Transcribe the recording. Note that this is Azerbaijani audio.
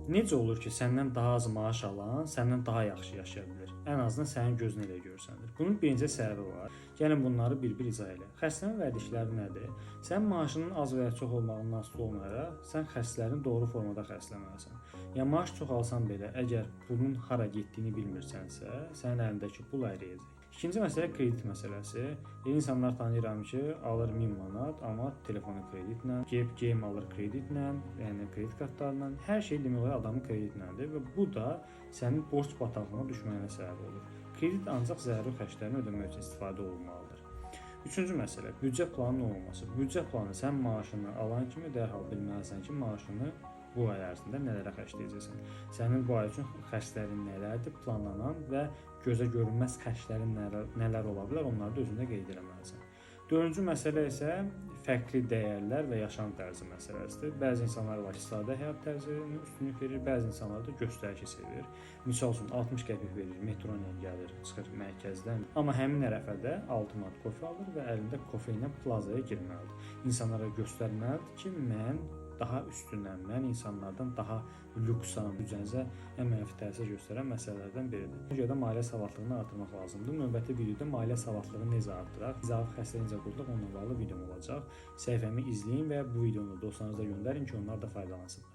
Necə olur ki, səndən daha az maaş alan, səndən daha yaxşı yaşaya bilir? Ən azından sənin gözün elə görsənir. Bunun birinci səbəbi var. Gəlin bunları bir-bir izah elə. Xərcləmə vərdişləri nədir? Sənin maaşının az və ya çox olmağından asılı olmayaraq, sən xərclərini doğru formada xərcləməlisən. Yəni maaş çox alsan belə, əgər pulun hara getdiyini bilmirsənsə, sənin əlindəki pul əriyəcək. İkinci məsələ kredit məsələsi. İnsanlar tanıyıram ki, alır 1000 manat, amma telefonu kreditlə, game alır kreditlə, yəni kredit kartlarla, hər şey demək olar adamın kreditlədir və bu da sənin borc bataqlığına düşməyinə səbəb olur. Kredit ancaq zəruri xərclərini ödəmək üçün istifadə olunmalıdır. Üçüncü məsələ, büdcə planının olması. Büdcə planı sən maaşını alan kimi dərhal bilməlisən ki, maaşını bu ay ərzində nələrə xərcləyəcəksən. Sənin bu ay üçün xərclərin nələrdir, planlanan və gözə görünməz xərclərin nələr ola bilər, onları da özündə qeyd etməlisən. Dördüncü məsələ isə fərqli dəyərlər və yaşam tərzi məsələsidir. Bəzi insanlar var ki, sadə həyat tərzinə üstünlük verir, bəzi insanlar da göstərici sevir. Misal üçün 60 qəpik verir, metro ilə gəlir, çıxır mərkəzdən. Amma həmin ərəfədə 6 manat kofe alır və əlində kofe ilə plazaya girməlidir. İnsanlara göstərməlidir ki, mən daha üstünəm, mən insanlardan daha lüksam, büdcənizə ən mənfi təsir göstərən məsələlərdən biridir. Buna görə də maliyyə savadlığını artırmaq lazımdır. Növbəti videoda maliyyə savadlığını necə artıraq, izafi xərcləri necə qurduq, onunla bağlı videom olacaq. Səhifəmi izləyin və bu videonu dostlarınıza göndərin ki, onlar da faydalansınlar.